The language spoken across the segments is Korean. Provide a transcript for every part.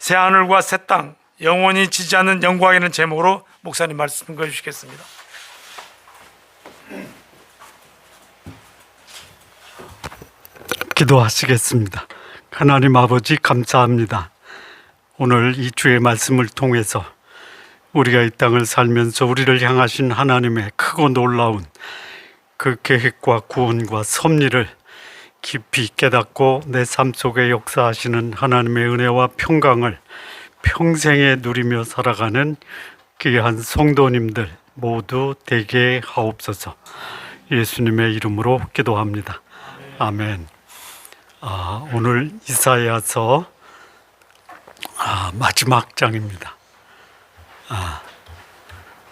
새하늘과 새 땅, 영원히 지지 않는 영광이라는 제목으로 목사님 말씀 읽어 주시겠습니다. 기도하시겠습니다. 하나님 아버지 감사합니다. 오늘 이 주의 말씀을 통해서 우리가 이 땅을 살면서 우리를 향하신 하나님의 크고 놀라운 그 계획과 구원과 섭리를 깊이 깨닫고 내 삶 속에 역사하시는 하나님의 은혜와 평강을 평생에 누리며 살아가는 귀한 성도님들 모두 되게 하옵소서. 예수님의 이름으로 기도합니다. 아멘. 오늘 이사야서 마지막 장입니다.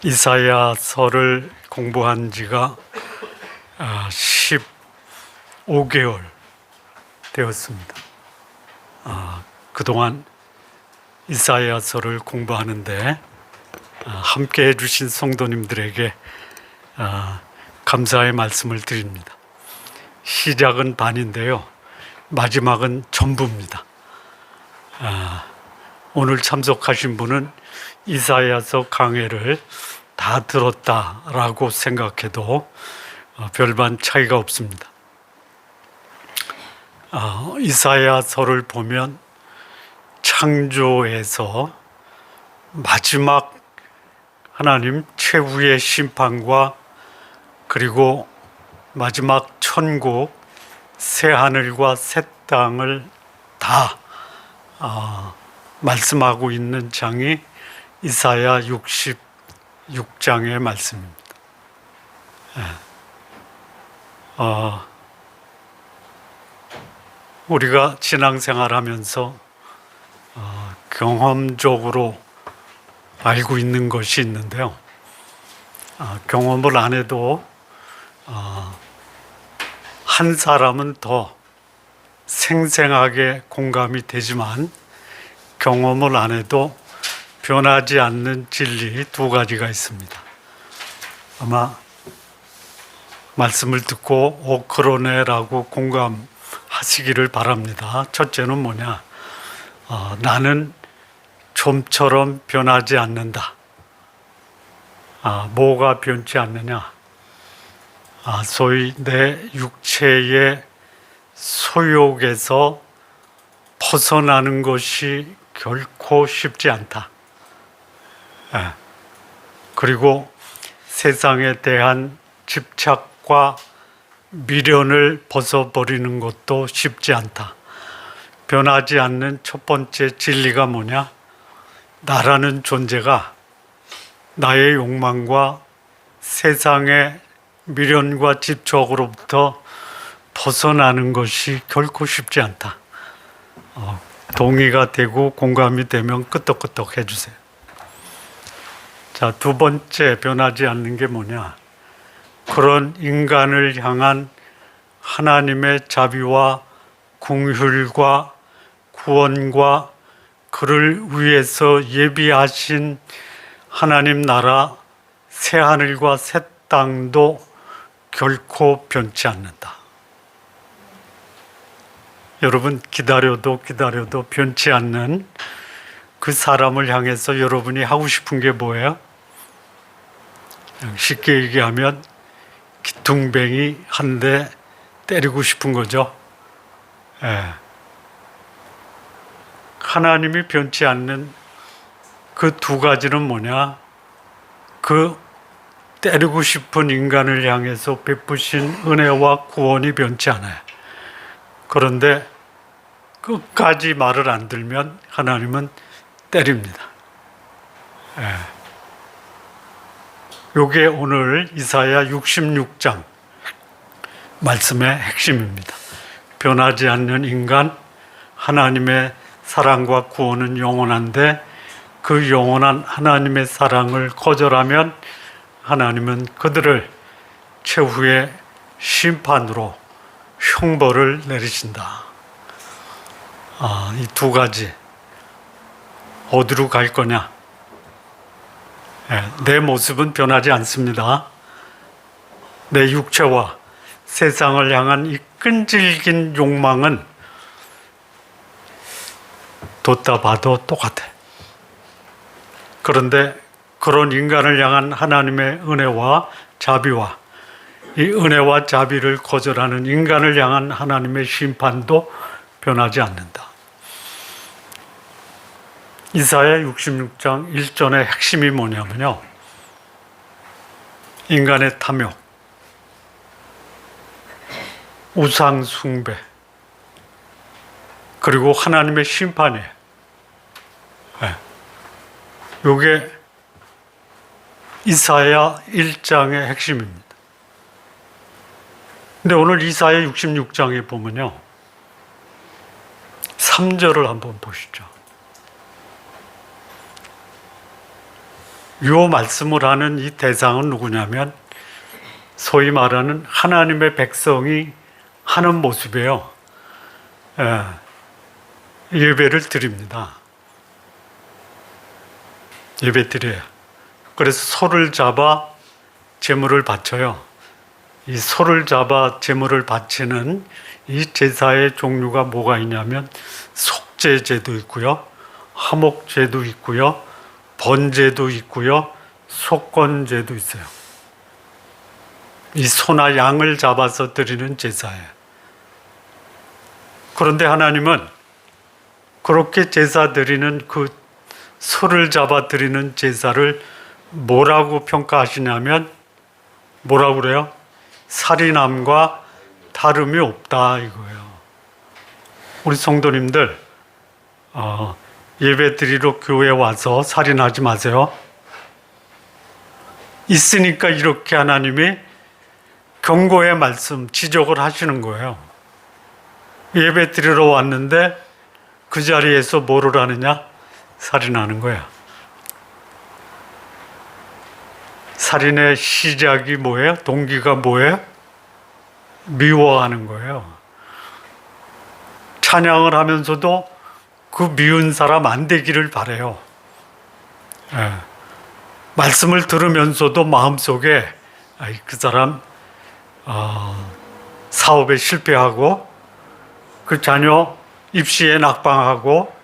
이사야서를 공부한 지가 15개월 되었습니다. 그동안 이사야서를 공부하는데 함께 해주신 성도님들에게 감사의 말씀을 드립니다. 시작은 반인데요, 마지막은 전부입니다. 오늘 참석하신 분은 이사야서 강해를 다 들었다라고 생각해도 별반 차이가 없습니다. 이사야서를 보면 창조에서 마지막 하나님 최후의 심판과 그리고 마지막 천국 새하늘과 새 땅을 다 말씀하고 있는 장이 이사야 66장의 말씀입니다. 우리가 신앙생활하면서 경험적으로 알고 있는 것이 있는데요, 경험을 안 해도 한 사람은 더 생생하게 공감이 되지만 경험을 안 해도 변하지 않는 진리 두 가지가 있습니다. 아마 말씀을 듣고 그러네라고 공감하시기를 바랍니다. 첫째는 뭐냐? 나는 좀처럼 변하지 않는다. 뭐가 변치 않느냐? 소위 내 육체의 소욕에서 벗어나는 것이 결코 쉽지 않다. 그리고 세상에 대한 집착과 미련을 벗어버리는 것도 쉽지 않다. 변하지 않는 첫 번째 진리가 뭐냐? 나라는 존재가 나의 욕망과 세상의 미련과 집착으로부터 벗어나는 것이 결코 쉽지 않다. 동의가 되고 공감이 되면 끄떡끄떡 해주세요. 자, 두 번째 변하지 않는 게 뭐냐? 그런 인간을 향한 하나님의 자비와 긍휼과 구원과 그를 위해서 예비하신 하나님 나라 새하늘과 새 땅도 결코 변치 않는다. 여러분, 기다려도 변치 않는 그 사람을 향해서 여러분이 하고 싶은 게 뭐예요? 쉽게 얘기하면 기퉁뱅이 한 대 때리고 싶은 거죠. 하나님이 변치 않는 그 두 가지는 뭐냐? 그 때리고 싶은 인간을 향해서 베푸신 은혜와 구원이 변치 않아요. 그런데 끝까지 말을 안 들면 하나님은 때립니다. 이게 오늘 이사야 66장 말씀의 핵심입니다. 변하지 않는 인간, 하나님의 사랑과 구원은 영원한데 그 영원한 하나님의 사랑을 거절하면 하나님은 그들을 최후의 심판으로 형벌을 내리신다. 이 두 가지 어디로 갈 거냐? 내 모습은 변하지 않습니다. 내 육체와 세상을 향한 이 끈질긴 욕망은 뒀다 봐도 똑같아. 그런데 그런 인간을 향한 하나님의 은혜와 자비와 이 은혜와 자비를 거절하는 인간을 향한 하나님의 심판도 변하지 않는다. 이사야 66장 1절의 핵심이 뭐냐면요, 인간의 탐욕, 우상 숭배, 그리고 하나님의 심판이에요. 이게 이사야 1장의 핵심입니다. 근데 오늘 이사야 66장에 보면요, 3절을 한번 보시죠. 이 말씀을 하는 이 대상은 누구냐면 소위 말하는 하나님의 백성이 하는 모습이에요. 예배를 드립니다. 예배 드려요. 그래서 소를 잡아 제물을 바쳐요. 이 소를 잡아 제물을 바치는 이 제사의 종류가 뭐가 있냐면 속죄제도 있고요, 화목제도 있고요, 번제도 있고요, 속건제도 있어요. 이 소나 양을 잡아서 드리는 제사예요. 그런데 하나님은 그렇게 제사 드리는 그 소를 잡아 드리는 제사를 뭐라고 평가하시냐면 뭐라고 그래요? 살인함과 다름이 없다 이거예요. 우리 성도님들 예배 드리러 교회에 와서 살인하지 마세요. 있으니까 이렇게 하나님이 경고의 말씀, 지적을 하시는 거예요. 예배 드리러 왔는데 그 자리에서 뭐를 하느냐? 살인하는 거야. 살인의 시작이 뭐예요? 동기가 뭐예요? 미워하는 거예요. 찬양을 하면서도 그 미운 사람 안 되기를 바라요. 말씀을 들으면서도 마음속에 그 사람 사업에 실패하고 그 자녀 입시에 낙방하고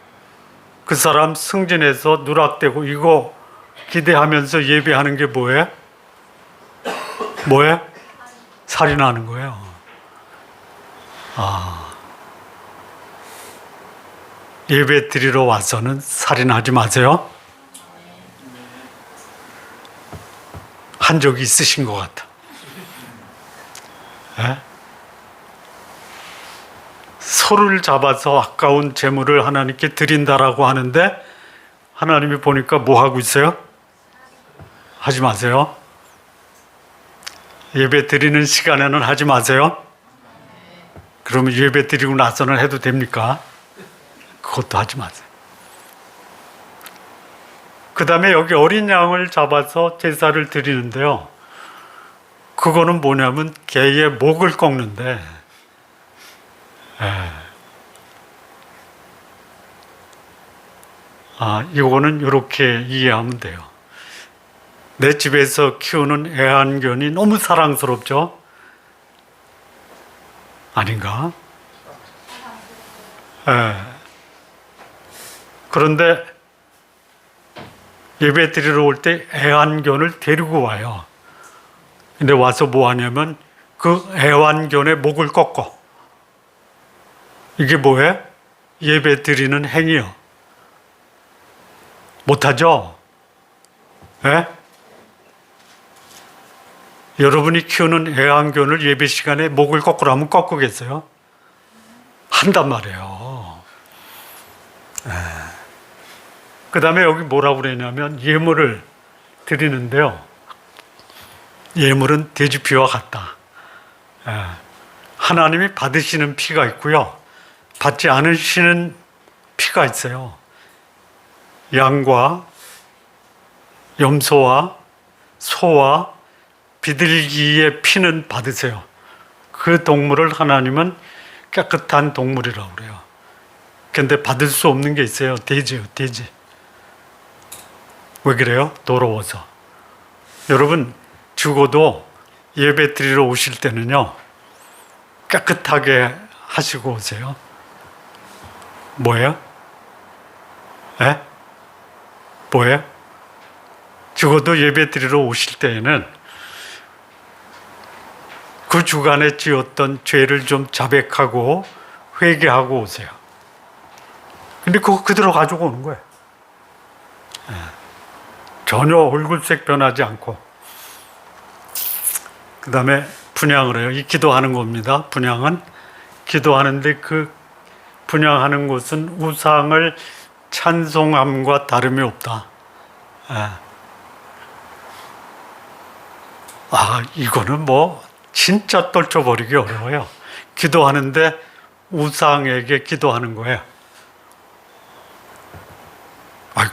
그 사람 승진해서 누락되고 이거 기대하면서 예배하는 게 뭐예요? 뭐예요? 살인하는 거예요. 예배 드리러 와서는 살인하지 마세요. 한 적이 있으신 것 같아. 소를 잡아서 아까운 제물을 하나님께 드린다라고 하는데 하나님이 보니까 뭐 하고 있어요? 하지 마세요. 예배 드리는 시간에는 하지 마세요. 그러면 예배 드리고 나서는 해도 됩니까? 그것도 하지 마세요. 그 다음에 여기 어린 양을 잡아서 제사를 드리는데요, 그거는 뭐냐면 개의 목을 꺾는데, 이거는 이렇게 이해하면 돼요. 내 집에서 키우는 애완견이 너무 사랑스럽죠? 아닌가? 그런데 예배 드리러 올 때 애완견을 데리고 와요. 근데 와서 뭐 하냐면 그 애완견의 목을 꺾어. 이게 뭐예요? 예배 드리는 행위요. 못하죠? 여러분이 키우는 애완견을 예배 시간에 목을 꺾으라면 꺾으겠어요? 한단 말이에요. 그 다음에 여기 뭐라고 그러냐면 예물을 드리는데요, 예물은 돼지피와 같다. 하나님이 받으시는 피가 있고요, 받지 않으시는 피가 있어요. 양과 염소와 소와 비둘기의 피는 받으세요. 그 동물을 하나님은 깨끗한 동물이라고 그래요. 그런데 받을 수 없는 게 있어요. 돼지요, 돼지. 왜 그래요? 더러워서. 여러분, 죽어도 예배 드리러 오실 때는요, 깨끗하게 하시고 오세요. 뭐예요? 뭐예요? 적어도 예배 드리러 오실 때에는 그 주간에 지었던 죄를 좀 자백하고 회개하고 오세요. 근데 그거 그대로 가지고 오는 거예요. 전혀 얼굴색 변하지 않고. 그 다음에 분향을 해요. 이 기도하는 겁니다. 분향은 기도하는데 그 분향하는 것은 우상을 찬송함과 다름이 없다. 이거는 뭐 진짜 떨쳐버리기 어려워요. 기도하는데 우상에게 기도하는 거예요.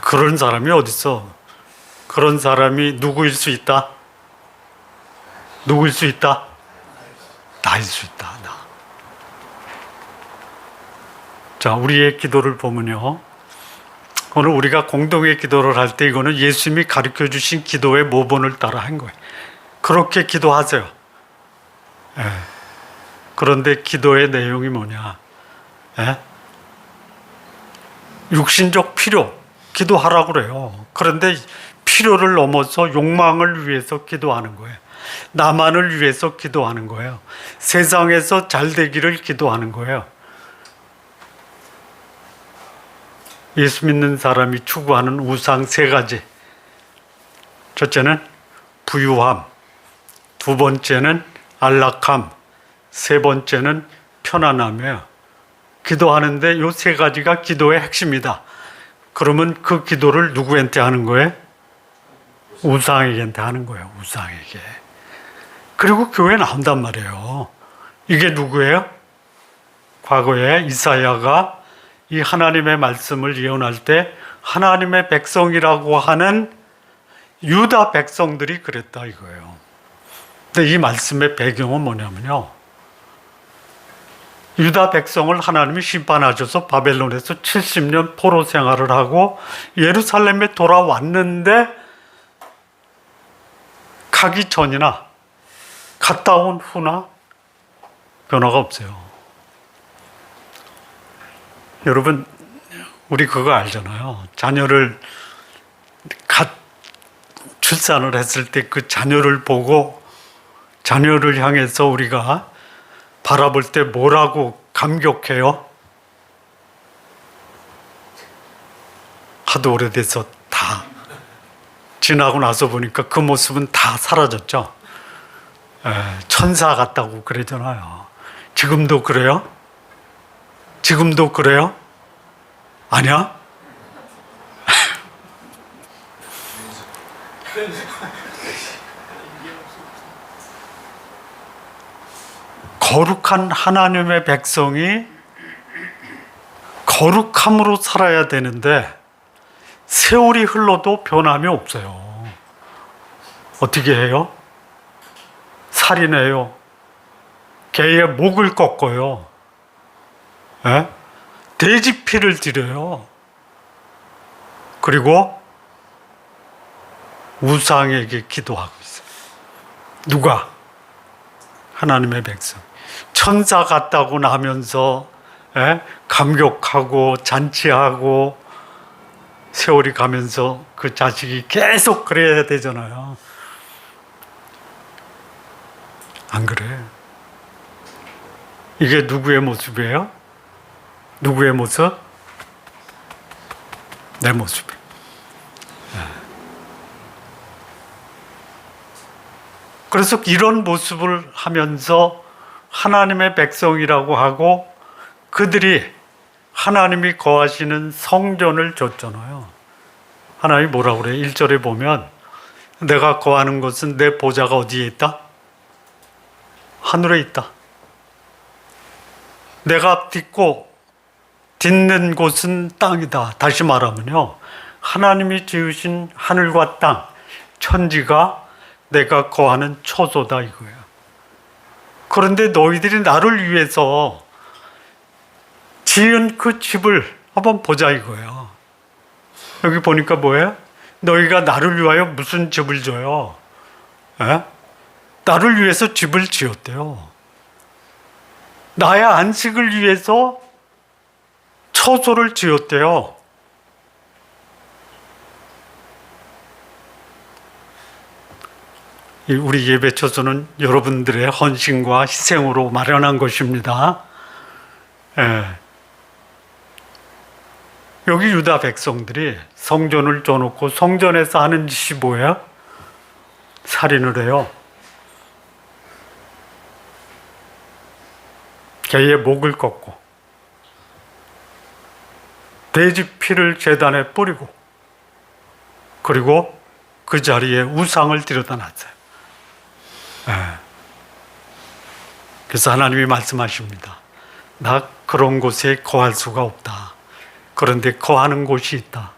그런 사람이 어딨어? 그런 사람이 누구일 수 있다? 누구일 수 있다? 나일 수 있다. 나. 자, 우리의 기도를 보면요. 오늘 우리가 공동의 기도를 할 때 이거는 예수님이 가르쳐 주신 기도의 모본을 따라 한 거예요. 그렇게 기도하세요. 그런데 기도의 내용이 뭐냐? 육신적 필요, 기도하라고 그래요. 그런데 필요를 넘어서 욕망을 위해서 기도하는 거예요. 나만을 위해서 기도하는 거예요. 세상에서 잘 되기를 기도하는 거예요. 예수 믿는 사람이 추구하는 우상 3가지. 첫째는 부유함, 두 번째는 안락함, 세 번째는 편안함이에요. 기도하는데 이 3가지가 기도의 핵심이다. 그러면 그 기도를 누구한테 하는 거예요? 우상에게 하는 거예요. 우상에게. 그리고 교회에 나온단 말이에요. 이게 누구예요? 과거에 이사야가 이 하나님의 말씀을 예언할 때 하나님의 백성이라고 하는 유다 백성들이 그랬다 이거예요. 근데 이 말씀의 배경은 뭐냐면요. 유다 백성을 하나님이 심판하셔서 바벨론에서 70년 포로 생활을 하고 예루살렘에 돌아왔는데 가기 전이나 갔다 온 후나 변화가 없어요. 여러분, 우리 그거 알잖아요. 자녀를 출산을 했을 때 그 자녀를 보고 자녀를 향해서 우리가 바라볼 때 뭐라고 감격해요? 하도 오래돼서 다 지나고 나서 보니까 그 모습은 다 사라졌죠. 천사 같다고 그러잖아요. 지금도 그래요? 지금도 그래요? 아니야? 거룩한 하나님의 백성이 거룩함으로 살아야 되는데 세월이 흘러도 변함이 없어요. 어떻게 해요? 살인해요. 개의 목을 꺾어요. 돼지 피를 드려요. 그리고 우상에게 기도하고 있어요. 누가? 하나님의 백성. 천사 같다고 나면서 감격하고 잔치하고 세월이 가면서 그 자식이 계속 그래야 되잖아요. 안 그래? 이게 누구의 모습이에요? 누구의 모습? 내 모습이에요. 그래서 이런 모습을 하면서 하나님의 백성이라고 하고 그들이 하나님이 거하시는 성전을 줬잖아요. 하나님이 뭐라고 그래요? 1절에 보면 내가 거하는 곳은 내 보좌가 어디에 있다? 하늘에 있다. 내가 딛는 곳은 땅이다. 다시 말하면요. 하나님이 지으신 하늘과 땅, 천지가 내가 거하는 처소다 이거예요. 그런데 너희들이 나를 위해서 지은 그 집을 한번 보자 이거예요. 여기 보니까 뭐예요? 너희가 나를 위하여 무슨 집을 줘요? 나를 위해서 집을 지었대요. 나의 안식을 위해서 처소를 지었대요. 우리 예배처소는 여러분들의 헌신과 희생으로 마련한 것입니다. 예. 여기 유다 백성들이 성전을 줘놓고 성전에서 하는 짓이 뭐예요? 살인을 해요. 개의 목을 꺾고 돼지 피를 제단에 뿌리고 그리고 그 자리에 우상을 들여다 놨어요. 그래서 하나님이 말씀하십니다. 나 그런 곳에 거할 수가 없다. 그런데 거하는 곳이 있다.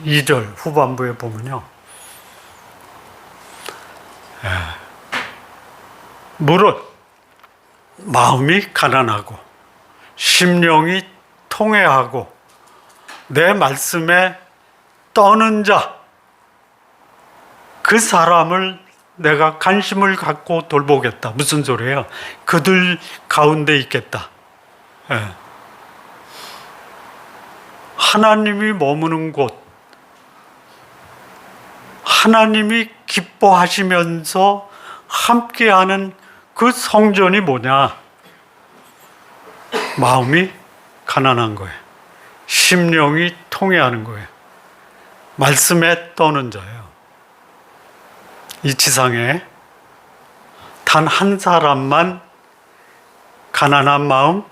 2절 후반부에 보면요. 무릇 마음이 가난하고 심령이 통회하고 내 말씀에 떠는 자, 그 사람을 내가 관심을 갖고 돌보겠다. 무슨 소리예요? 그들 가운데 있겠다. 하나님이 머무는 곳, 하나님이 기뻐하시면서 함께하는 그 성전이 뭐냐? 마음이 가난한 거예요. 심령이 통회하는 거예요. 말씀에 떠는 자예요. 이 지상에 단 한 사람만 가난한 마음,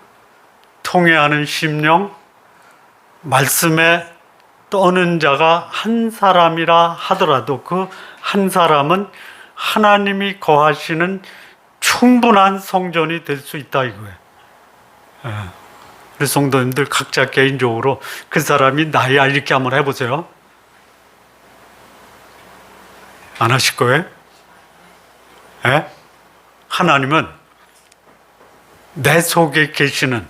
통회하는 심령, 말씀에 떠는 자가 한 사람이라 하더라도 그 한 사람은 하나님이 거하시는 충분한 성전이 될 수 있다 이거예요. 우리 성도님들 각자 개인적으로 그 사람이 나야 이렇게 한번 해보세요. 안 하실 거예요? 하나님은 내 속에 계시는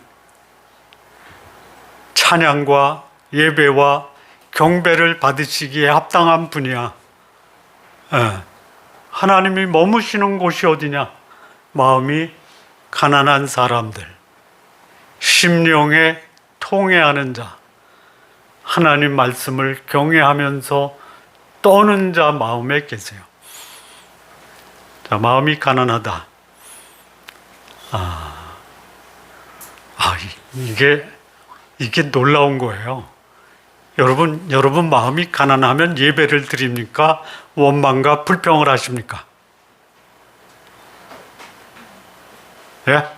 찬양과 예배와 경배를 받으시기에 합당한 분이야. 하나님이 머무시는 곳이 어디냐? 마음이 가난한 사람들, 심령에 통회하는 자, 하나님 말씀을 경외하면서 떠는 자 마음에 계세요. 자, 마음이 가난하다. 이게 놀라운 거예요. 여러분 마음이 가난하면 예배를 드립니까? 원망과 불평을 하십니까? 예?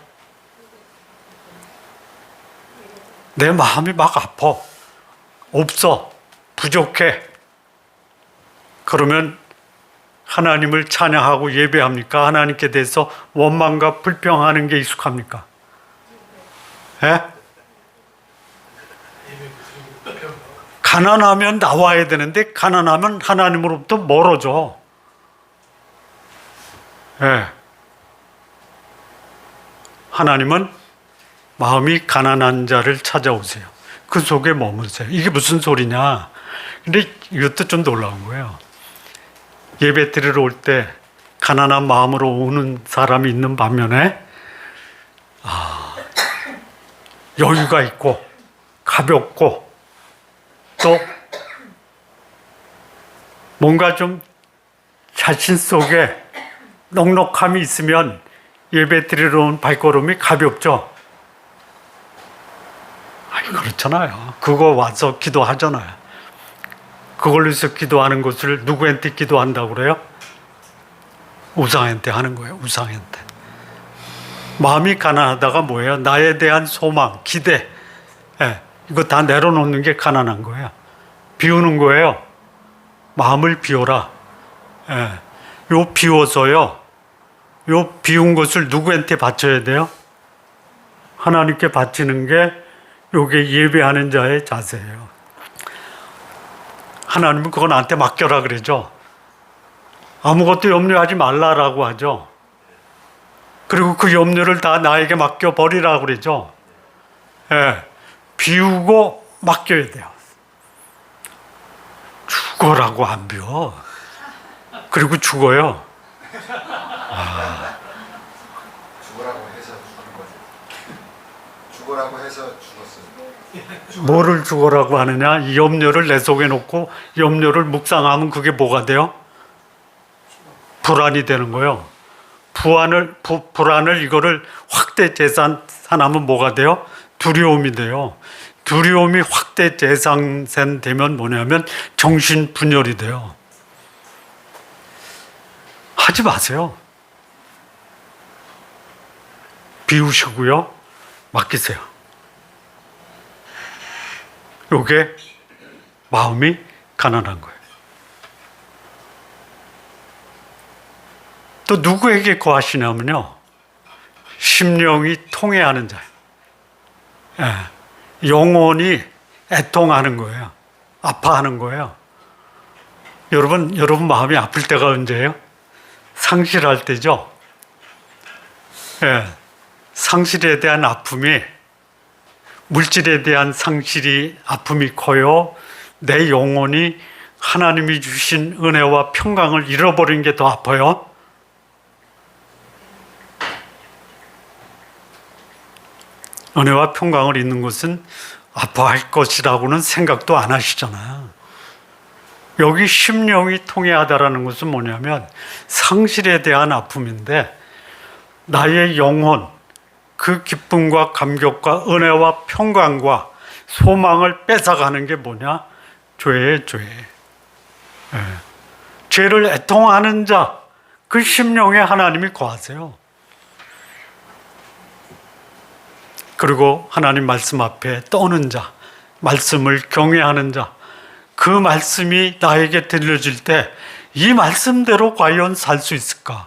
내 마음이 막 아파. 없어. 부족해. 그러면 하나님을 찬양하고 예배합니까? 하나님께 대해서 원망과 불평하는 게 익숙합니까? 예? 가난하면 나와야 되는데 가난하면 하나님으로부터 멀어져. 예. 하나님은 마음이 가난한 자를 찾아오세요. 그 속에 머무르세요. 이게 무슨 소리냐? 근데 이것도 좀 놀라운 거예요. 예배 드리러 올 때 가난한 마음으로 오는 사람이 있는 반면에 여유가 있고 가볍고 또 뭔가 좀 자신 속에 넉넉함이 있으면 예배 드리러 온 발걸음이 가볍죠. 그렇잖아요. 그거 와서 기도하잖아요. 그걸로 해서 기도하는 것을 누구한테 기도한다고 그래요? 우상한테 하는 거예요. 우상한테. 마음이 가난하다가 뭐예요? 나에 대한 소망, 기대, 이거 다 내려놓는 게 가난한 거예요. 비우는 거예요. 마음을 비워라. 요 비워서요. 요 비운 것을 누구한테 바쳐야 돼요? 하나님께 바치는 게 요게 예배하는 자의 자세예요. 하나님은 그거 나한테 맡겨라 그러죠. 아무것도 염려하지 말라라고 하죠. 그리고 그 염려를 다 나에게 맡겨버리라고 그러죠. 비우고 맡겨야 돼요. 죽어라고 안 비워. 그리고 죽어요. 죽으라고 해서 죽은 거죠. 죽으라고 해서 죽었어요. 뭐를 죽어라고 하느냐? 이 염려를 내 속에 놓고 염려를 묵상하면 그게 뭐가 돼요? 불안이 되는 거예요. 불안을 이거를 확대 재산하면 뭐가 돼요? 두려움이 돼요. 두려움이 확대 재산되면 뭐냐면 정신분열이 돼요. 하지 마세요. 비우시고요. 맡기세요. 요게 마음이 가난한 거예요. 또 누구에게 거하시냐면요. 심령이 통해하는 자예요. 예. 영혼이 애통하는 거예요. 아파하는 거예요. 여러분 마음이 아플 때가 언제예요? 상실할 때죠. 예. 상실에 대한 아픔이, 물질에 대한 아픔이 커요. 내 영혼이 하나님이 주신 은혜와 평강을 잃어버린 게 더 아파요. 은혜와 평강을 잃는 것은 아파할 것이라고는 생각도 안 하시잖아요. 여기 심령이 통해하다라는 것은 뭐냐면 상실에 대한 아픔인데, 나의 영혼, 그 기쁨과 감격과 은혜와 평강과 소망을 뺏어가는 게 뭐냐? 죄예요, 죄. 예. 죄를 애통하는 자, 그 심령에 하나님이 거하세요. 그리고 하나님 말씀 앞에 떠는 자, 말씀을 경외하는 자, 그 말씀이 나에게 들려질 때 이 말씀대로 과연 살 수 있을까?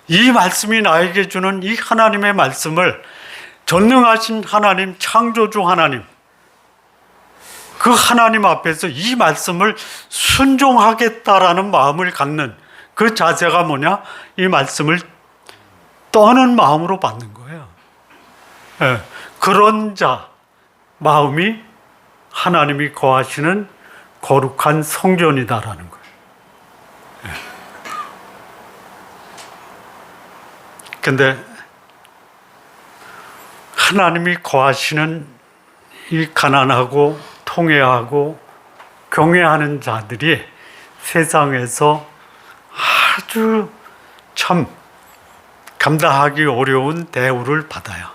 이 말씀이 나에게 주는 이 하나님의 말씀을, 전능하신 하나님, 창조주 하나님, 그 하나님 앞에서 이 말씀을 순종하겠다라는 마음을 갖는 그 자세가 뭐냐? 이 말씀을 떠는 마음으로 받는 거예요. 예, 그런 자 마음이 하나님이 거하시는 거룩한 성전이다라는 거예요. 근데 하나님이 거하시는 이 가난하고 통회하고 경외하는 자들이 세상에서 아주 참 감당하기 어려운 대우를 받아요.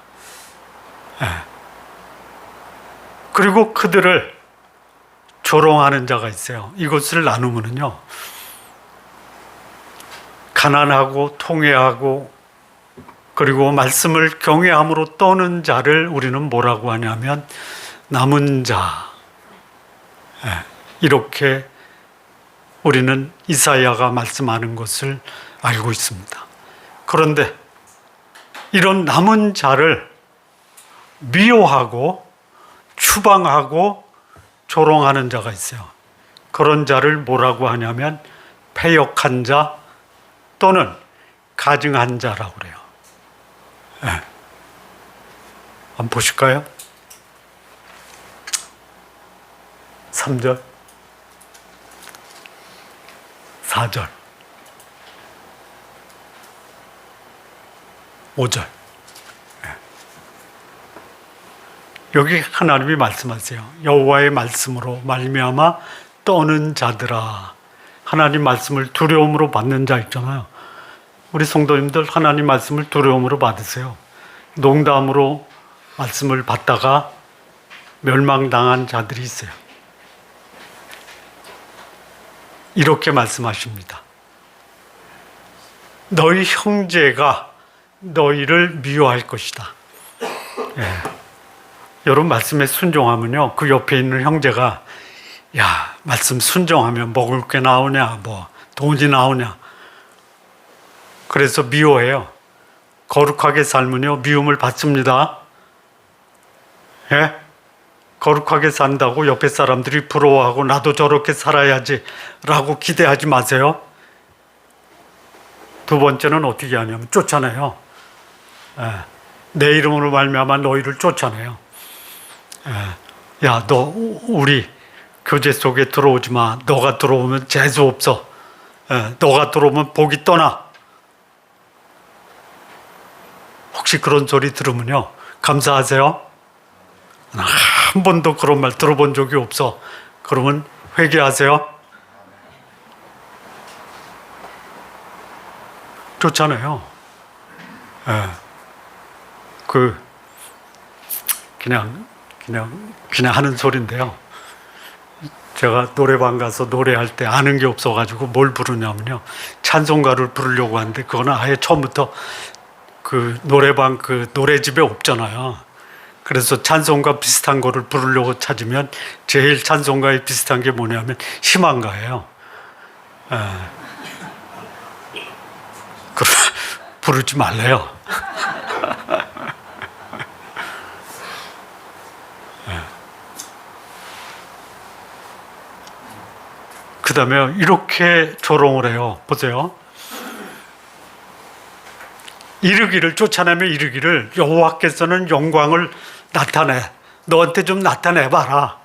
그리고 그들을 조롱하는 자가 있어요. 이것을 나누면요, 가난하고 통회하고 그리고 말씀을 경외함으로 떠는 자를 우리는 뭐라고 하냐면 남은 자, 이렇게 우리는 이사야가 말씀하는 것을 알고 있습니다. 그런데 이런 남은 자를 미워하고 추방하고 조롱하는 자가 있어요. 그런 자를 뭐라고 하냐면 패역한 자 또는 가증한 자라고 그래요. 한번 보실까요? 3절, 4절, 5절. 여기 하나님이 말씀하세요. 여호와의 말씀으로 말미암아 떠는 자들아. 하나님 말씀을 두려움으로 받는 자 있잖아요. 우리 성도님들 하나님 말씀을 두려움으로 받으세요. 농담으로 말씀을 받다가 멸망당한 자들이 있어요. 이렇게 말씀하십니다. 너희 형제가 너희를 미워할 것이다. 여러분 말씀에 순종하면요, 그 옆에 있는 형제가 야, 말씀 순종하면 먹을 게 나오냐, 뭐 돈이 나오냐, 그래서 미워해요. 거룩하게 살면요 미움을 받습니다. 거룩하게 산다고 옆에 사람들이 부러워하고 나도 저렇게 살아야지 라고 기대하지 마세요. 두 번째는 어떻게 하냐면 쫓아내요. 내 이름으로 말미암아 너희를 쫓아내요. 야, 너 우리 교제 속에 들어오지 마. 너가 들어오면 재수 없어. 너가 들어오면 복이 떠나. 혹시 그런 소리 들으면요 감사하세요? 한 번도 그런 말 들어본 적이 없어. 그러면 회개하세요. 좋잖아요. 예. 그 그냥 하는 소리인데요. 제가 노래방 가서 노래할 때 아는 게 없어가지고 뭘 부르냐면요, 찬송가를 부르려고 하는데 그거는 아예 처음부터 그 노래방 그 노래집에 없잖아요. 그래서 찬송가 비슷한 거를 부르려고 찾으면 제일 찬송가에 비슷한 게 뭐냐면 희망가예요. 부르지 말래요. 그 다음에 이렇게 조롱을 해요. 보세요. 이르기를, 쫓아내며 이르기를, 여호와께서는 영광을 나타내, 너한테 좀 나타내봐라.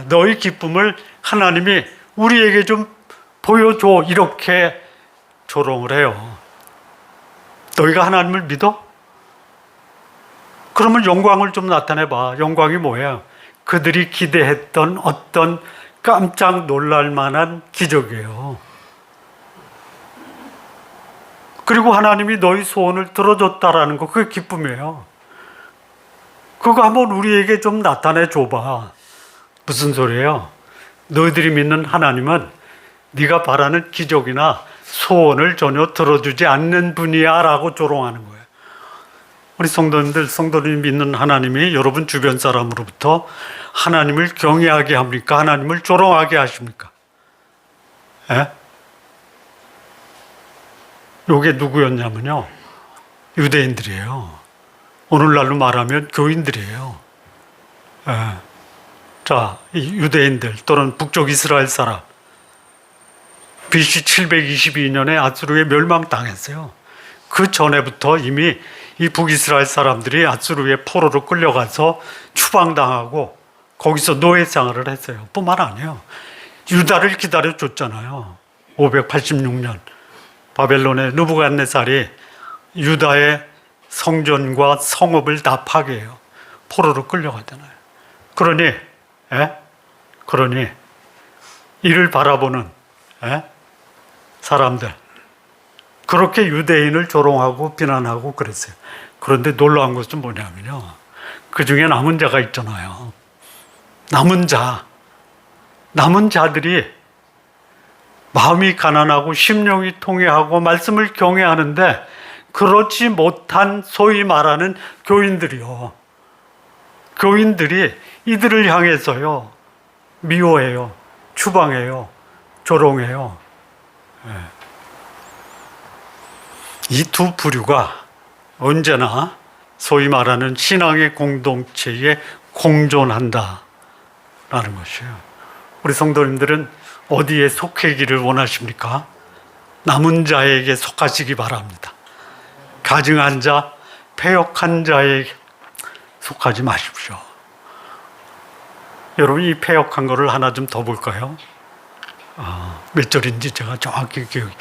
너의 기쁨을 하나님이 우리에게 좀 보여줘. 이렇게 조롱을 해요. 너희가 하나님을 믿어? 그러면 영광을 좀 나타내봐. 영광이 뭐예요? 그들이 기대했던 어떤 깜짝 놀랄 만한 기적이에요. 그리고 하나님이 너희 소원을 들어줬다라는 거, 그게 기쁨이에요. 그거 한번 우리에게 좀 나타내 줘봐. 무슨 소리예요? 너희들이 믿는 하나님은 네가 바라는 기적이나 소원을 전혀 들어주지 않는 분이야 라고 조롱하는 거예요. 우리 성도님들, 성도님이 믿는 하나님이 여러분 주변 사람으로부터 하나님을 경외하게 합니까? 하나님을 조롱하게 하십니까? 예? 요게 누구였냐면요, 유대인들이에요. 오늘날로 말하면 교인들이에요. 예. 자, 이 유대인들 또는 북쪽 이스라엘 사람, BC 722년에 아수르에 멸망당했어요. 그 전에부터 이미 이 북이스라엘 사람들이 아수르의 포로로 끌려가서 추방당하고 거기서 노예 생활을 했어요. 뿐만 아니에요. 유다를 기다려줬잖아요. 586년 바벨론의 느부갓네살이 유다의 성전과 성읍을 다 파괴해요. 포로로 끌려가잖아요. 그러니 이를 바라보는 사람들, 그렇게 유대인을 조롱하고 비난하고 그랬어요. 그런데 놀라운 것은 뭐냐면요, 그 중에 남은 자가 있잖아요. 남은 자들이 마음이 가난하고 심령이 통회하고 말씀을 경외하는데 그렇지 못한 소위 말하는 교인들이요. 교인들이 이들을 향해서요, 미워해요, 추방해요, 조롱해요. 이 두 부류가 언제나 소위 말하는 신앙의 공동체에 공존한다라는 것이에요. 우리 성도님들은 어디에 속하기를 원하십니까? 남은 자에게 속하시기 바랍니다. 가증한 자, 패역한 자에게 속하지 마십시오. 여러분, 이 패역한 거를 하나 좀 더 볼까요? 몇 절인지 제가 정확히 기억이.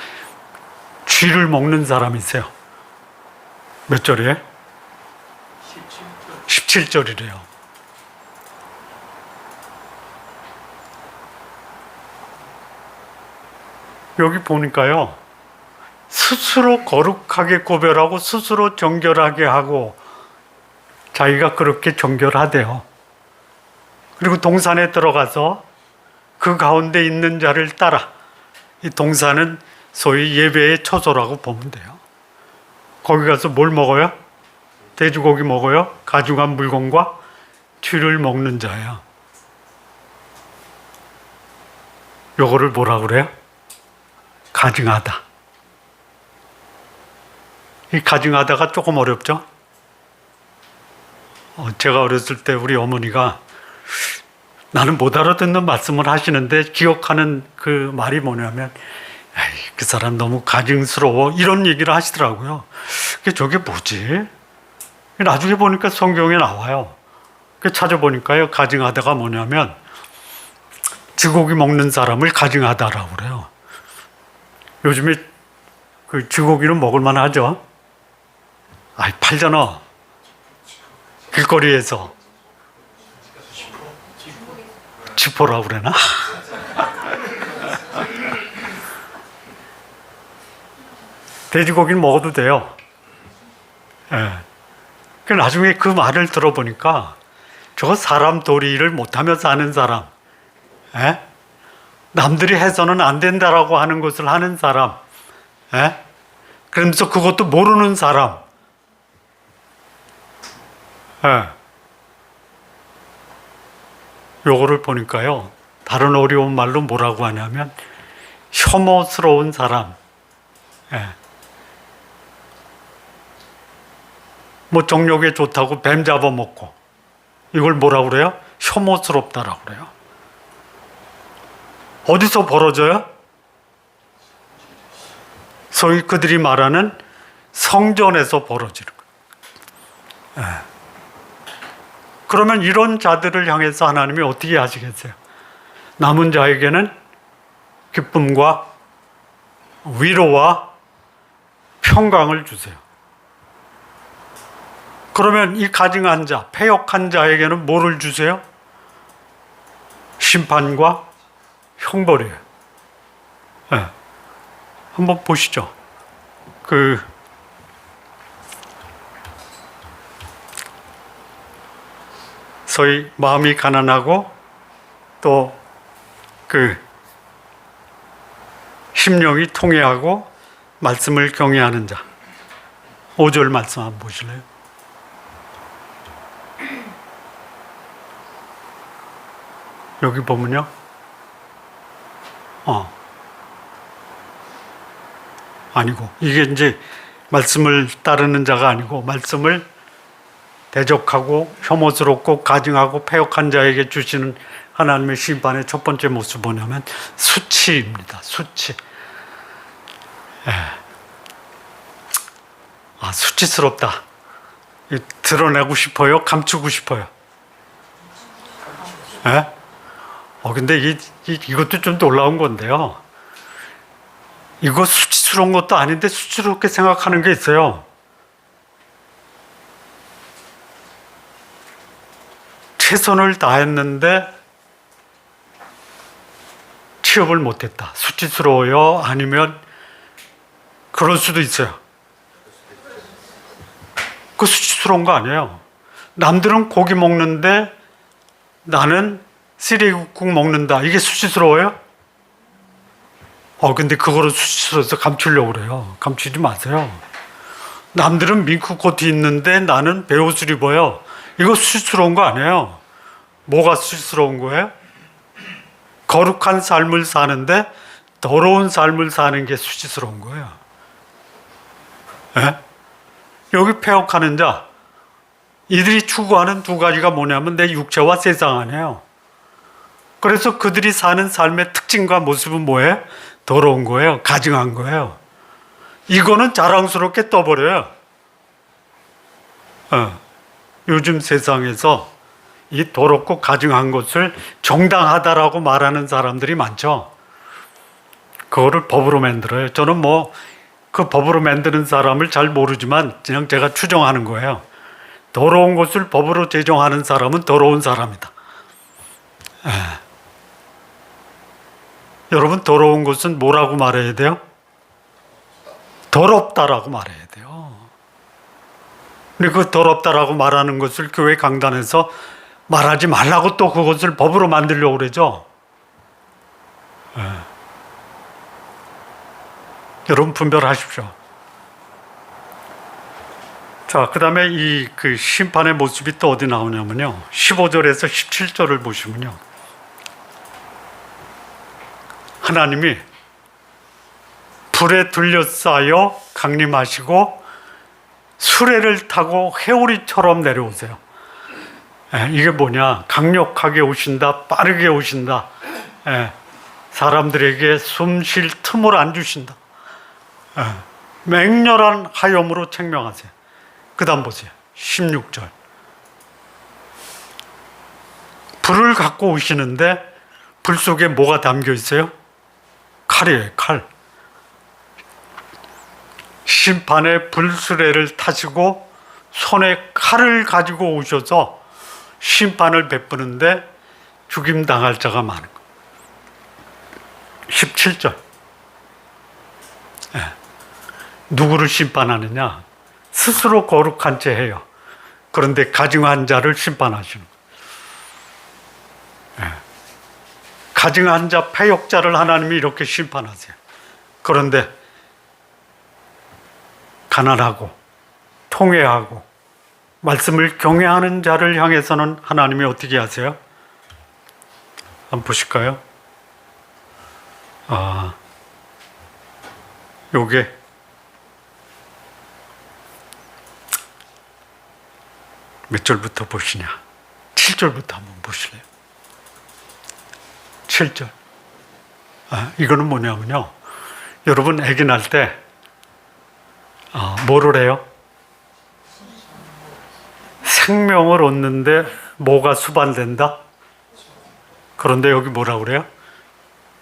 쥐를 먹는 사람이 있어요. 몇 절이에요? 17절이래요. 여기 보니까요, 스스로 거룩하게 구별하고 스스로 정결하게 하고 자기가 그렇게 정결하대요. 그리고 동산에 들어가서 그 가운데 있는 자를 따라, 이 동산은 소위 예배의 처소라고 보면 돼요. 거기 가서 뭘 먹어요? 돼지고기 먹어요? 가증한 물건과 쥐를 먹는 자예요. 요거를 뭐라 그래요? 가증하다. 이 가증하다가 조금 어렵죠? 제가 어렸을 때 우리 어머니가, 나는 못 알아듣는 말씀을 하시는데 기억하는 그 말이 뭐냐면, 그 사람 너무 가증스러워, 이런 얘기를 하시더라고요. 저게 뭐지? 나중에 보니까 성경에 나와요. 찾아보니까요, 가증하다가 뭐냐면 쥐고기 먹는 사람을 가증하다라고 그래요. 요즘에 그 쥐고기는 먹을만 하죠? 팔잖아. 길거리에서. 지포라고 그러나? 돼지고기는 먹어도 돼요. 예. 그 나중에 그 말을 들어보니까 저거 사람 도리를 못하며 사는 사람, 예? 남들이 해서는 안 된다라고 하는 것을 하는 사람, 예? 그러면서 그것도 모르는 사람, 예. 요거를 보니까요, 다른 어려운 말로 뭐라고 하냐면 혐오스러운 사람, 예. 뭐 정력에 좋다고 뱀 잡아먹고 이걸 뭐라고 그래요? 혐오스럽다라고 그래요. 어디서 벌어져요? 소위 그들이 말하는 성전에서 벌어지는 거예요. 예. 그러면 이런 자들을 향해서 하나님이 어떻게 하시겠어요? 남은 자에게는 기쁨과 위로와 평강을 주세요. 그러면 이 가증한 자, 패역한 자에게는 뭐를 주세요? 심판과 형벌이에요. 네. 한번 보시죠. 소위 마음이 가난하고 또 심령이 통회하고 말씀을 경외하는 자. 5절 말씀 한번 보실래요? 여기 보면요. 아니고 이게 이제 말씀을 따르는 자가 아니고 말씀을 대적하고 혐오스럽고 가증하고 패역한 자에게 주시는 하나님의 심판의 첫 번째 모습 뭐냐면 수치입니다. 수치. 수치스럽다. 드러내고 싶어요? 감추고 싶어요? 근데 이것도 좀 놀라운 건데요. 이거 수치스러운 것도 아닌데 수치스럽게 생각하는 게 있어요. 최선을 다했는데 취업을 못했다. 수치스러워요? 아니면 그럴 수도 있어요. 그 수치스러운 거 아니에요. 남들은 고기 먹는데 나는 쓰레기국 먹는다. 이게 수치스러워요? 근데 그거를 수치스러워서 감추려고 그래요. 감추지 마세요. 남들은 밍크코트 입는데 나는 베옷을 입어요. 이거 수치스러운 거 아니에요. 뭐가 수치스러운 거예요? 거룩한 삶을 사는데 더러운 삶을 사는 게 수치스러운 거예요. 여기 패역하는 자, 이들이 추구하는 두 가지가 뭐냐면 내 육체와 세상 아니에요. 그래서 그들이 사는 삶의 특징과 모습은 뭐예요? 더러운 거예요. 가증한 거예요. 이거는 자랑스럽게 떠버려요. 요즘 세상에서 이 더럽고 가증한 것을 정당하다라고 말하는 사람들이 많죠. 그거를 법으로 만들어요. 저는 그 법으로 만드는 사람을 잘 모르지만 그냥 제가 추정하는 거예요. 더러운 것을 법으로 제정하는 사람은 더러운 사람이다. 여러분, 더러운 것은 뭐라고 말해야 돼요? 더럽다라고 말해야 돼요. 근데 그 더럽다라고 말하는 것을 교회 강단에서 말하지 말라고 또 그것을 법으로 만들려고 그러죠. 여러분 분별하십시오. 자, 그 다음에 그 심판의 모습이 또 어디 나오냐면요. 15절에서 17절을 보시면요. 하나님이 불에 둘러싸여 강림하시고 수레를 타고 회오리처럼 내려오세요. 이게 뭐냐? 강력하게 오신다, 빠르게 오신다. 사람들에게 숨 쉴 틈을 안 주신다. 맹렬한 하염으로 책명하세요. 그 다음 보세요. 16절. 불을 갖고 오시는데 불 속에 뭐가 담겨 있어요? 칼이에요, 칼. 심판의 불수레를 타시고 손에 칼을 가지고 오셔서 심판을 베푸는데 죽임당할 자가 많은 거예요. 17절. 누구를 심판하느냐? 스스로 거룩한 채 해요. 그런데 가증한 자를 심판하시는 거예요. 가증한 자, 패역자를 하나님이 이렇게 심판하세요. 그런데 가난하고 통회하고 말씀을 경외하는 자를 향해서는 하나님이 어떻게 하세요? 한번 보실까요? 요게 몇 절부터 보시냐? 7절부터 한번 보실래요? 7절. 이거는 뭐냐면요. 여러분 아기 날 때 뭐를 해요? 생명을 얻는데 뭐가 수반된다? 그런데 여기 뭐라고 그래요?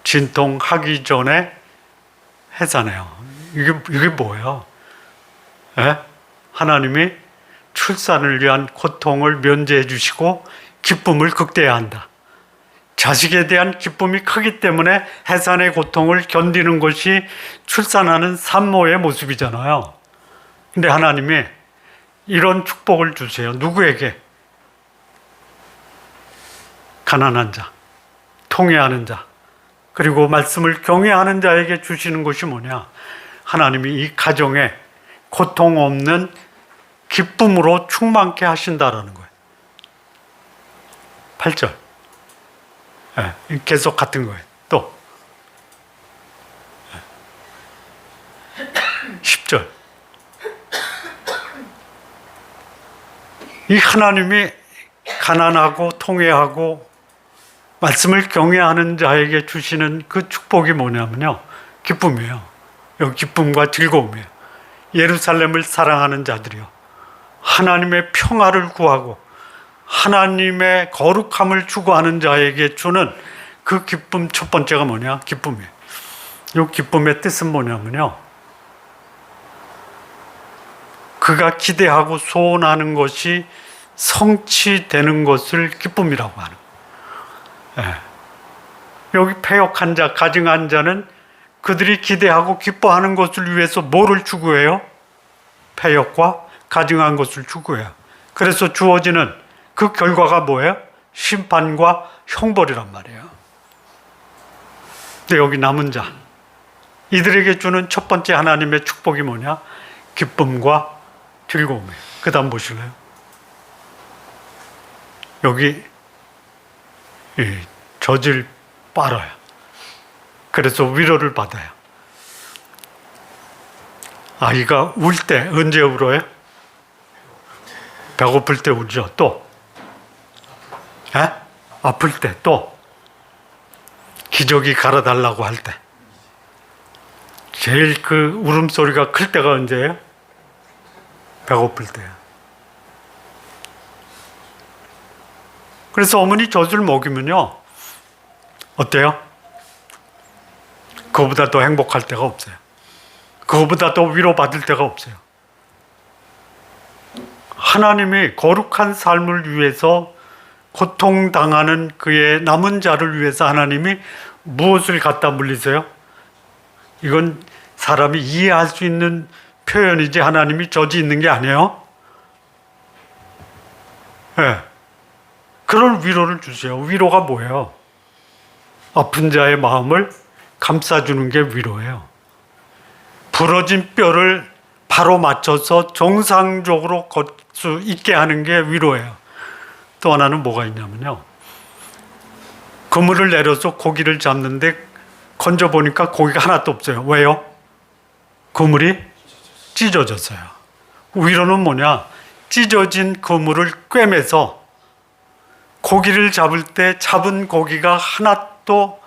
진통하기 전에 해산해요. 이게 뭐예요? 하나님이 출산을 위한 고통을 면제해 주시고 기쁨을 극대화한다. 자식에 대한 기쁨이 크기 때문에 해산의 고통을 견디는 것이 출산하는 산모의 모습이잖아요. 근데 하나님이 이런 축복을 주세요. 누구에게? 가난한 자, 통회하는 자, 그리고 말씀을 경외하는 자에게 주시는 것이 뭐냐? 하나님이 이 가정에 고통 없는 기쁨으로 충만케 하신다라는 거예요. 8절. 계속 같은 거예요. 또 10절. 이 하나님이 가난하고 통회하고 말씀을 경외하는 자에게 주시는 그 축복이 뭐냐면요, 기쁨이에요. 여기 기쁨과 즐거움이에요. 예루살렘을 사랑하는 자들이요, 하나님의 평화를 구하고 하나님의 거룩함을 추구하는 자에게 주는 그 기쁨, 첫 번째가 뭐냐? 기쁨이에요. 이 기쁨의 뜻은 뭐냐면요, 그가 기대하고 소원하는 것이 성취되는 것을 기쁨이라고 하는 거예요. 여기 패역한 자, 가증한 자는 그들이 기대하고 기뻐하는 것을 위해서 뭐를 추구해요? 패역과 가증한 것을 추구해요. 그래서 주어지는 그 결과가 뭐예요? 심판과 형벌이란 말이에요. 근데 여기 남은 자, 이들에게 주는 첫 번째 하나님의 축복이 뭐냐? 기쁨과 즐거움이에요. 그 다음 보실래요? 여기 젖을 빨아요. 그래서 위로를 받아요. 아이가 울 때 언제 울어요? 배고플 때 울죠. 또 아플 때, 또 기저귀 갈아달라고 할 때. 제일 그 울음소리가 클 때가 언제예요? 배고플 때예요. 그래서 어머니 젖을 먹이면요, 어때요? 그거보다 더 행복할 때가 없어요. 그거보다 더 위로받을 때가 없어요. 하나님이 거룩한 삶을 위해서 고통당하는 그의 남은 자를 위해서 하나님이 무엇을 갖다 물리세요? 이건 사람이 이해할 수 있는 표현이지 하나님이 젖이 있는 게 아니에요. 그런 위로를 주세요. 위로가 뭐예요? 아픈 자의 마음을 감싸주는 게 위로예요. 부러진 뼈를 바로 맞춰서 정상적으로 걷을 수 있게 하는 게 위로예요. 또 하나는 뭐가 있냐면요, 그물을 내려서 고기를 잡는데 건져보니까 고기가 하나도 없어요. 왜요? 그물이 찢어졌어요. 위로는 뭐냐? 찢어진 그물을 꿰매서 고기를 잡을 때 잡은 고기가 하나도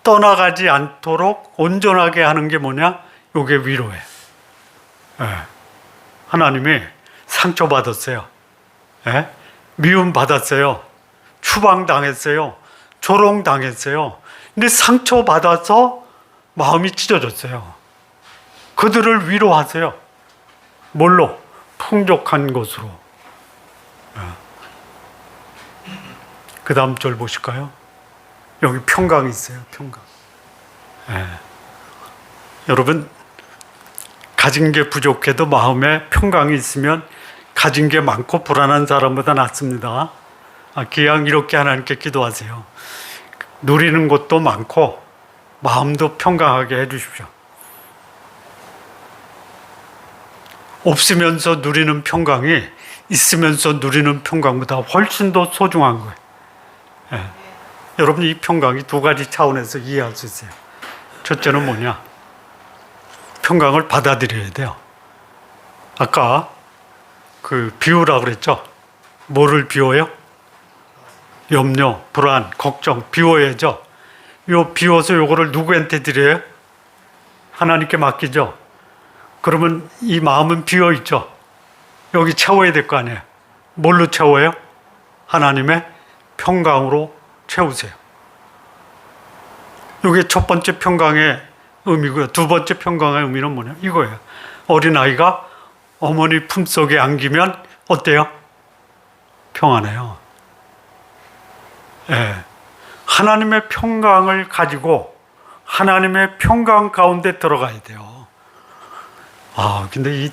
떠나가지 않도록 온전하게 하는 게 뭐냐? 이게 위로예요. 하나님이 상처받았어요. 미움 받았어요. 추방당했어요. 조롱당했어요. 근데 상처받아서 마음이 찢어졌어요. 그들을 위로하세요. 뭘로? 풍족한 것으로. 그 다음 절 보실까요? 여기 평강이 있어요. 평강. 여러분, 가진 게 부족해도 마음에 평강이 있으면 가진 게 많고 불안한 사람보다 낫습니다. 그냥 이렇게 하나님께 기도하세요. 누리는 것도 많고 마음도 평강하게 해주십시오. 없으면서 누리는 평강이 있으면서 누리는 평강보다 훨씬 더 소중한 거예요. 예. 여러분, 이 평강이 두 가지 차원에서 이해할 수 있어요. 첫째는 뭐냐? 평강을 받아들여야 돼요. 아까 그 비우라고 그랬죠? 뭐를 비워요? 염려, 불안, 걱정 비워야죠. 요 비워서 요거를 누구한테 드려요? 하나님께 맡기죠. 그러면 이 마음은 비어 있죠. 여기 채워야 될 거 아니에요. 뭘로 채워요? 하나님의 평강으로 채우세요. 이게 첫 번째 평강의 의미고요. 두 번째 평강의 의미는 뭐냐? 이거예요. 어린아이가 어머니 품속에 안기면 어때요? 평안해요. 예. 하나님의 평강을 가지고 하나님의 평강 가운데 들어가야 돼요. 근데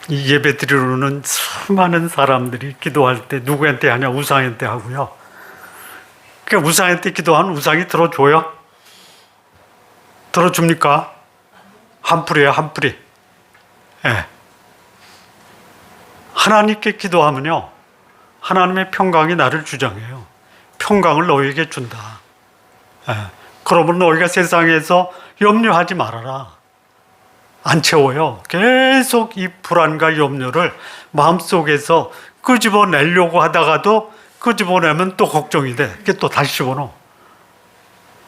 이 예배 드리러는 수많은 사람들이 기도할 때 누구한테 하냐? 우상한테 하고요. 그러니까 우상한테 기도하면 우상이 들어줘요? 들어줍니까? 한 풀이에요, 한 풀이. 예. 하나님께 기도하면요, 하나님의 평강이 나를 주장해요. 평강을 너희에게 준다. 예. 그러면 너희가 세상에서 염려하지 말아라. 안 채워요. 계속 이 불안과 염려를 마음속에서 끄집어내려고 하다가도 끄집어내면 또 걱정이 돼. 그게 또 다시 집어넣어.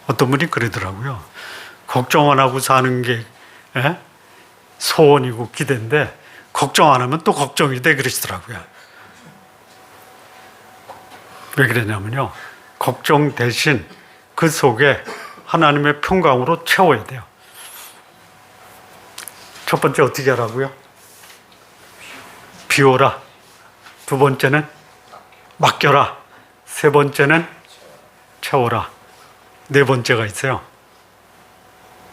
어떤 분이 그러더라고요. 걱정 안 하고 사는 게 소원이고 기대인데 걱정 안 하면 또 걱정이 돼 그러시더라고요. 왜 그러냐면요, 걱정 대신 그 속에 하나님의 평강으로 채워야 돼요. 첫 번째 어떻게 하라고요? 비워라. 두 번째는 맡겨라. 세 번째는 채워라. 네 번째가 있어요.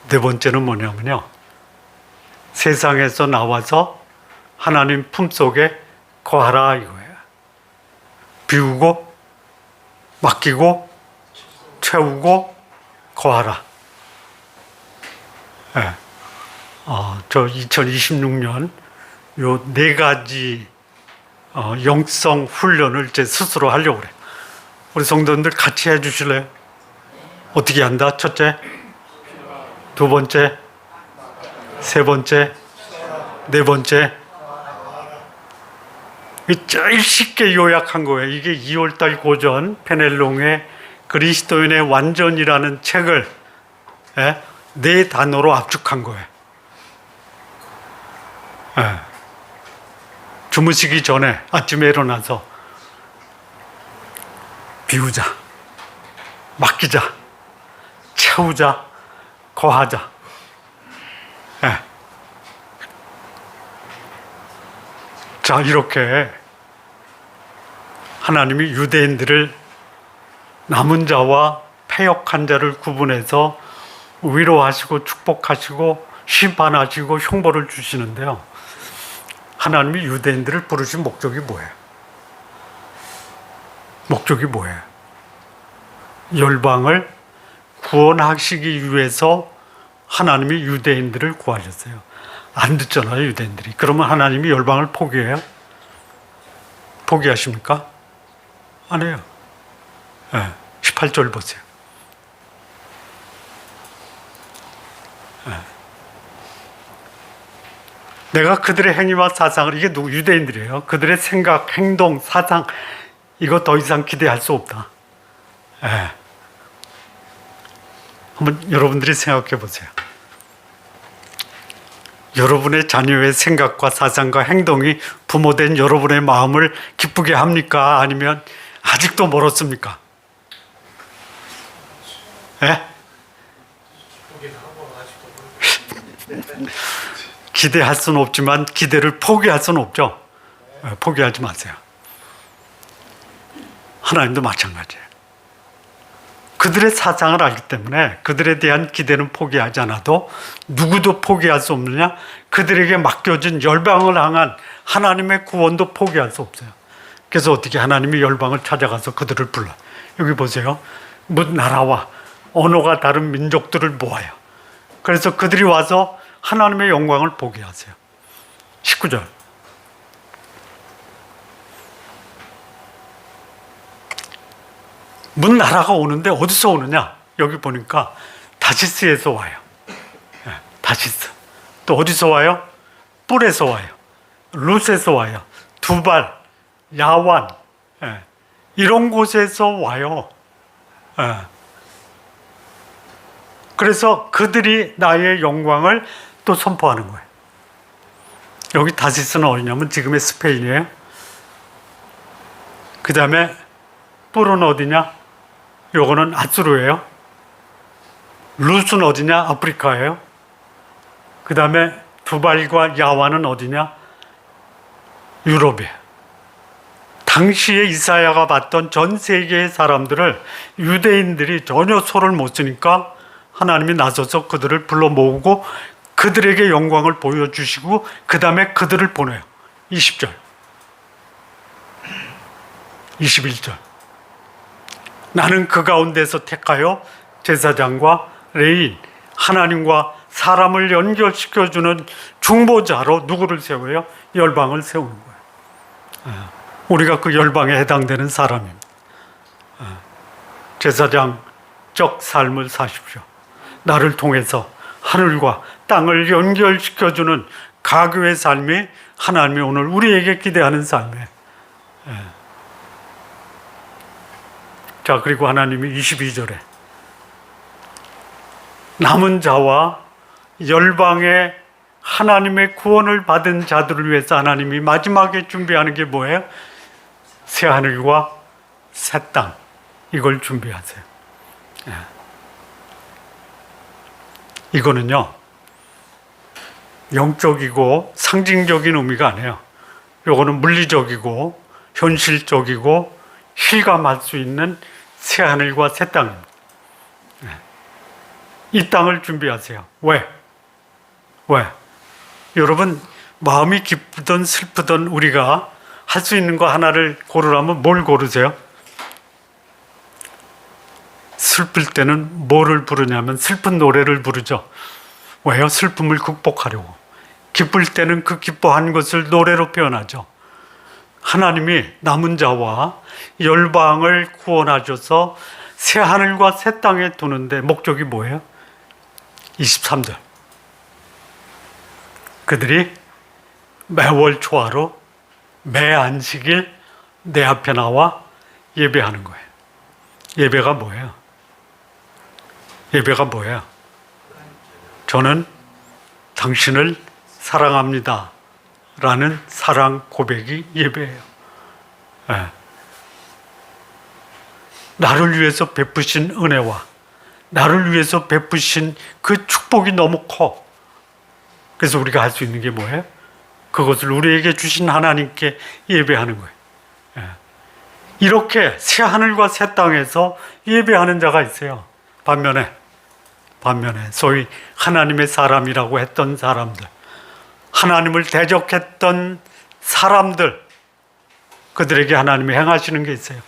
네 번째는 뭐냐면요, 세상에서 나와서 하나님 품속에 거하라 이거예요. 비우고 맡기고 채우고 거하라. 네. 저 2026년 요 네 가지 영성 훈련을 제 스스로 하려고 그래요. 우리 성도님들 같이 해 주실래요? 어떻게 한다? 첫째, 두 번째, 세 번째, 네 번째. 제일 쉽게 요약한 거예요. 이게 2월달 고전 페넬롱의 그리스도인의 완전이라는 책을 네 단어로 압축한 거예요. 주무시기 전에 아침에 일어나서 비우자, 맡기자, 채우자, 거하자. 자, 이렇게 하나님이 유대인들을 남은 자와 패역한 자를 구분해서 위로하시고 축복하시고 심판하시고 형벌을 주시는데요, 하나님이 유대인들을 부르신 목적이 뭐예요? 목적이 뭐예요? 열방을 구원하시기 위해서 하나님이 유대인들을 구하셨어요. 안 듣잖아요, 유대인들이. 그러면 하나님이 열방을 포기해요? 포기하십니까? 안 해요. 18절 보세요. 내가 그들의 행위와 사상을, 이게 누구? 유대인들이에요. 그들의 생각, 행동, 사상, 이거 더 이상 기대할 수 없다. 한번 여러분들이 생각해 보세요. 여러분의 자녀의 생각과 사상과 행동이 부모된 여러분의 마음을 기쁘게 합니까? 아니면 아직도 멀었습니까? 기대할 수는 없지만 기대를 포기할 수는 없죠. 포기하지 마세요. 하나님도 마찬가지예요. 그들의 사상을 알기 때문에 그들에 대한 기대는 포기하지 않아도 누구도 포기할 수 없느냐? 그들에게 맡겨진 열방을 향한 하나님의 구원도 포기할 수 없어요. 그래서 어떻게 하나님이 열방을 찾아가서 그들을 불러. 여기 보세요. 뭐 나라와 언어가 다른 민족들을 모아요. 그래서 그들이 와서 하나님의 영광을 보게 하세요. 19절. 문 나라가 오는데 어디서 오느냐? 여기 보니까 다시스에서 와요. 다시스. 또 어디서 와요? 뿔에서 와요. 룻에서 와요. 두발, 야완, 이런 곳에서 와요. 그래서 그들이 나의 영광을 또 선포하는 거예요. 여기 다시스는 어디냐면 지금의 스페인이에요. 그 다음에 뿔은 어디냐? 요거는 아수르예요. 룻은 어디냐? 아프리카예요. 그 다음에 두발과 야완은 어디냐? 유럽이에요. 당시에 이사야가 봤던 전 세계의 사람들을 유대인들이 전혀 소를 못 쓰니까 하나님이 나서서 그들을 불러 모으고 그들에게 영광을 보여주시고 그 다음에 그들을 보내요. 20절 21절 나는 그 가운데서 택하여 제사장과 레위인 하나님과 사람을 연결시켜주는 중보자로 누구를 세워요? 열방을 세우는 거예요. 우리가 그 열방에 해당되는 사람입니다. 제사장적 삶을 사십시오. 나를 통해서 하늘과 땅을 연결시켜주는 가교의 삶이 하나님이 오늘 우리에게 기대하는 삶이에요. 자, 그리고 하나님이 22절에 남은 자와 열방의 하나님의 구원을 받은 자들을 위해서 하나님이 마지막에 준비하는 게 뭐예요? 새 하늘과 새 땅, 이걸 준비하세요. 이거는요 영적이고 상징적인 의미가 아니에요. 이거는 물리적이고 현실적이고 실감할 수 있는 새 하늘과 새 땅입니다. 이 땅을 준비하세요. 왜? 여러분, 마음이 기쁘든 슬프든 우리가 할 수 있는 거 하나를 고르라면 뭘 고르세요? 슬플 때는 뭐를 부르냐면 슬픈 노래를 부르죠. 왜요? 슬픔을 극복하려고. 기쁠 때는 그 기뻐한 것을 노래로 표현하죠. 하나님이 남은 자와 열방을 구원하셔서 새 하늘과 새 땅에 두는데 목적이 뭐예요? 23절 그들이 매월 초하루 매 안식일 내 앞에 나와 예배하는 거예요. 예배가 뭐예요? 예배가 뭐예요? 저는 당신을 사랑합니다 라는 사랑 고백이 예배예요. 나를 위해서 베푸신 은혜와 나를 위해서 베푸신 그 축복이 너무 커. 그래서 우리가 할 수 있는 게 뭐예요? 그것을 우리에게 주신 하나님께 예배하는 거예요. 이렇게 새 하늘과 새 땅에서 예배하는 자가 있어요. 반면에 소위 하나님의 사람이라고 했던 사람들, 하나님을 대적했던 사람들, 그들에게 하나님이 행하시는 게 있어요.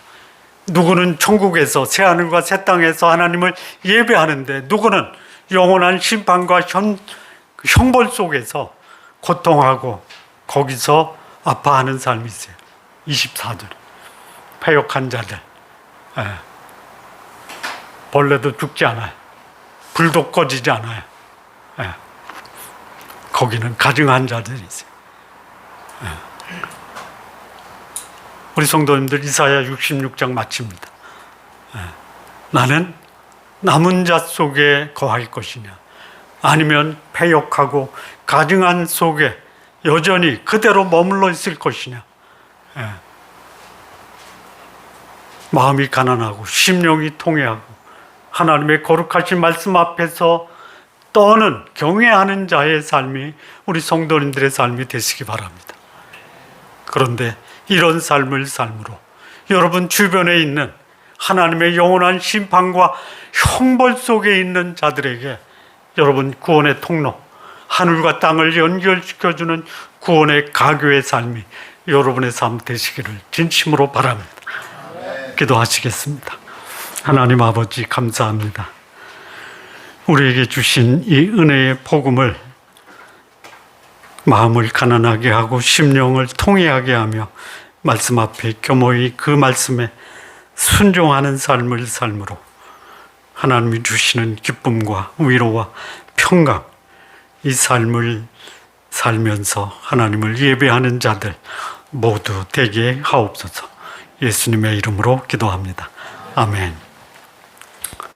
누구는 천국에서 새 하늘과 새 땅에서 하나님을 예배하는데 누구는 영원한 심판과 형벌 속에서 고통하고 거기서 아파하는 삶이 있어요. 24절 패역한 자들, 벌레도 죽지 않아요. 불도 꺼지지 않아요. 거기는 가증한 자들이 있어요. 우리 성도님들 이사야 66장 마칩니다. 나는 남은 자 속에 거할 것이냐 아니면 패역하고 가증한 속에 여전히 그대로 머물러 있을 것이냐. 마음이 가난하고 심령이 통회하고 하나님의 거룩하신 말씀 앞에서 떠는 경외하는 자의 삶이 우리 성도님들의 삶이 되시기 바랍니다. 그런데 이런 삶을 삶으로 여러분 주변에 있는 하나님의 영원한 심판과 형벌 속에 있는 자들에게 여러분 구원의 통로, 하늘과 땅을 연결시켜주는 구원의 가교의 삶이 여러분의 삶 되시기를 진심으로 바랍니다. 기도하시겠습니다. 하나님 아버지 감사합니다. 우리에게 주신 이 은혜의 복음을 마음을 가난하게 하고 심령을 통회하게 하며 말씀 앞에 교모히 그 말씀에 순종하는 삶을 삶으로 하나님이 주시는 기쁨과 위로와 평강, 이 삶을 살면서 하나님을 예배하는 자들 모두 되게 하옵소서. 예수님의 이름으로 기도합니다. 아멘.